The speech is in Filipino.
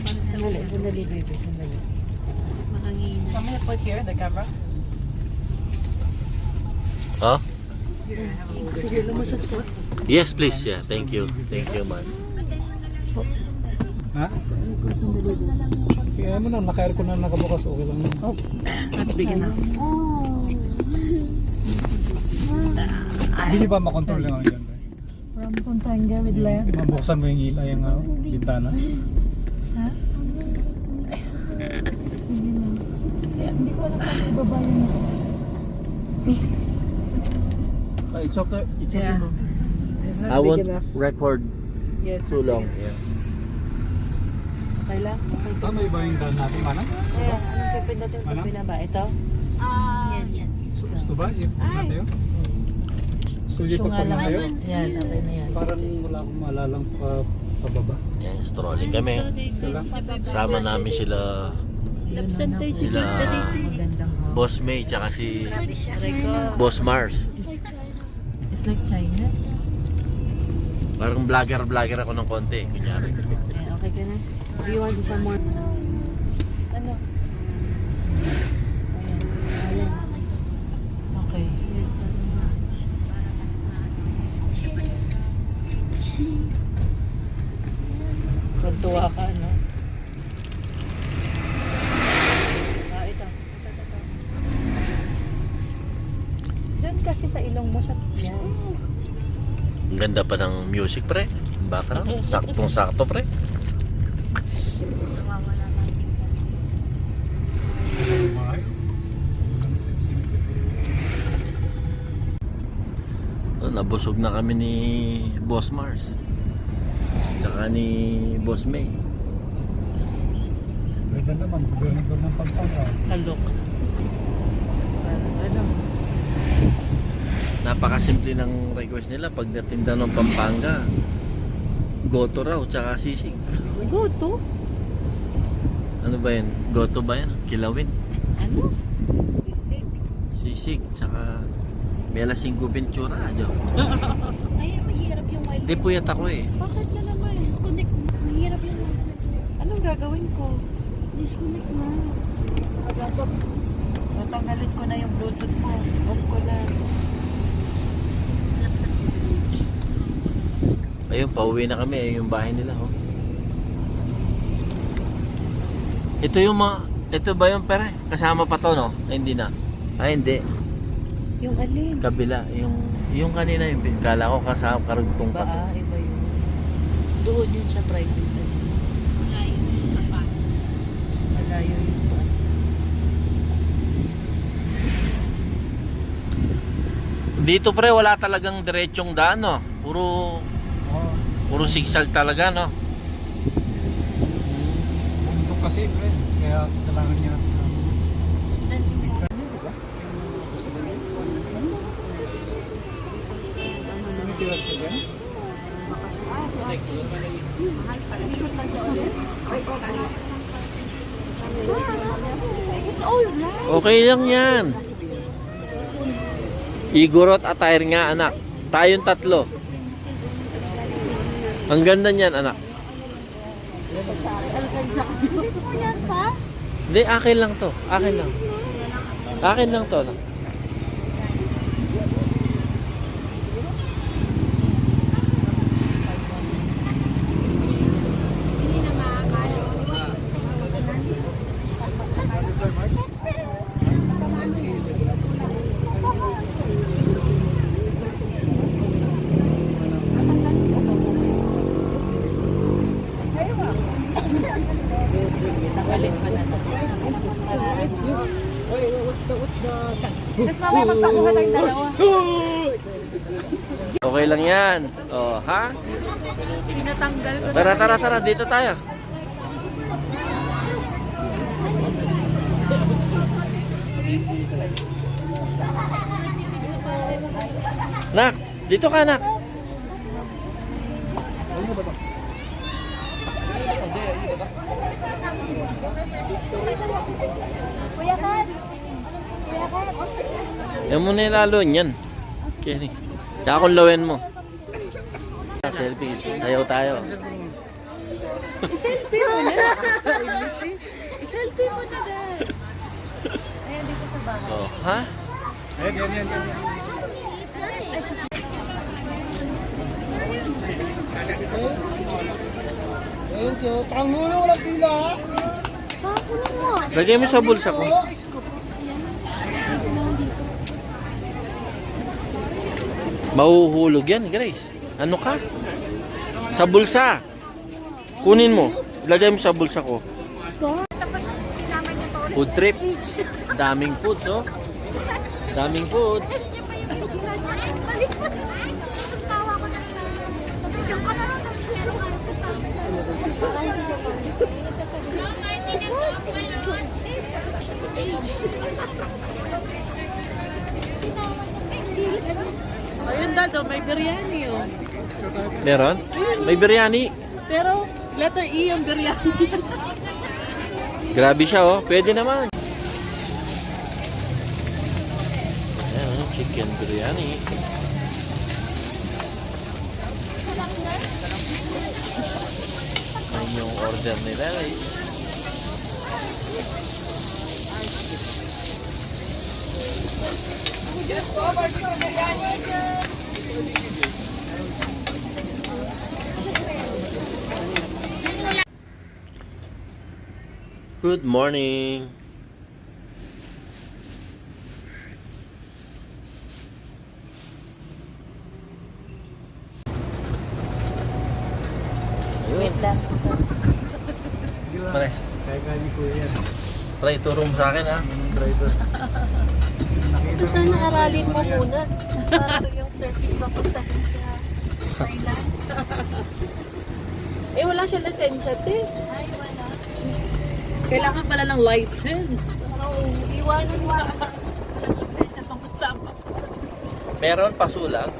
Sandali, sandali, baby, sandali. Mahangina. I'm gonna put here the camera. Oh? Sige, lumusot ko. Yes, please. Yeah, thank you. Thank you, man. Ha? Kaya mo na, naka-aircon na nakabukas, okay lang yun. Oh, bigyan na. Hindi niyo ba makontrol lang ang dyan? From Pampanga with left. Mabuksan mo yung ilay, yung bintana. Ha? Hindi ko alam kung ibaba yun. It's okay. It's okay. Yeah. Bro. It's I not big won't enough. record Yes. too long. Yeah. Okay lang? Okay. Tama iba yung daan natin, manang? Kaya, anong pipindutin Ano? pag ba? Ito? Yan. Gusto ba? Yung Ay! tayo? Studio Gusto pa nga pa lang. tayo? Yan, okay na yan. Parang wala akong maalalang pababa. Yan, strolling kami. Sama namin sila, Lapsan tayo sila Magandang hall. Boss May, tsaka si Rico. Boss Mars. It's like China. Parang vlogger ako ng konti. Kunyari. Okay, okay ka na? Do you want some more? Ano? Ayan. Ayan. Okay. Tuntua ka, no? Ito. Diyan kasi sa ilong mo sa yan. Ang ganda pa ng music, pre. Ang background. Saktong-sakto, pre. Nawawala na signal. So, nabusog na kami ni Boss Mars. Tsaka ni Boss May. Ganda naman, gobernador ng Pampanga. Kalok. Ano? Napakasimple ng request nila pag natinda ng Pampanga. Goto raw, tsaka sisig. Go to? Ano ba yan? Goto ba yan? Kilawin? Ano? Sisig. Sisig, tsaka Bela 5 Ventura. Jo. Ay, mahirap yung wifi. Di puyat ako eh. Bakit na naman? Disconnect. Mahirap yung wifi. Anong gagawin ko? Disconnect na. Natanggalin ko na yung Bluetooth mo. Off ko na. Ayun, pauwi na kami. Ayun yung bahay nila. Oh. Ito yung mga... Ito ba yung pere? Kasama pa to, no? Ay, hindi na. Ay, hindi. Yung alin? Kabila. Yung kanina, yung kala ko kasama karugtong pa to. Iba yun. Doon yun sa private. Malayo na yung papasok sa... Malayo yun pa. Dito pre, wala talagang diretsong daan, no? Puro sigsag talaga, no? Bundok kasi, pre. Kaya kailangan niya Sundan. zigzag. Okay lang yan. Igorot attire nga, anak. Tayong tatlo. Ang ganda niyan, anak. Hindi, akin lang to. Akin lang. Akin lang to, anak. Alis pa na. Tapos mamaya magpakuha tayong dalawa. Okay lang yan. Oh, ha? Tinatanggal ko. Tara, dito tayo. Nak, dito ka, nak. Kuya Cats! Kuya Cats! Yan mo na lalo yan. Okay. Kaya akong lawin mo. Selfie. Sayaw tayo. I-selfie mo na. I-selfie mo na dad. Ayan, dito sa bahay. Oh, ha? Yan. Thank you. Tango na walang pila ha. Pakulo mo. Lagay mo sa bulsa ko. Mahuhulog yan, Grace. Ano ka? Sa bulsa. Kunin mo. Lagay mo sa bulsa ko. Food trip. Daming foods, oh. Daming foods. Ayun dad, oh, may biryani oh. Meron? May biryani. Pero letter E yung biryani. Grabe siya, oh. Pwede naman. Ayan, oh, chicken biryani. Ayan yung order nila, eh. Good morning. Ayun. lang. Pare, Kaya nga ni Kuya yan. try turo mo sa akin, ha? Driver. Ito sana aralin mo muna. Para yung service papuntahin sa Thailand. Eh, wala siya lisensya, te. Ay, wala. Kailangan pala ng license. Oo, iwanan mo. Walang lisensya tungkol sa Meron pasulang.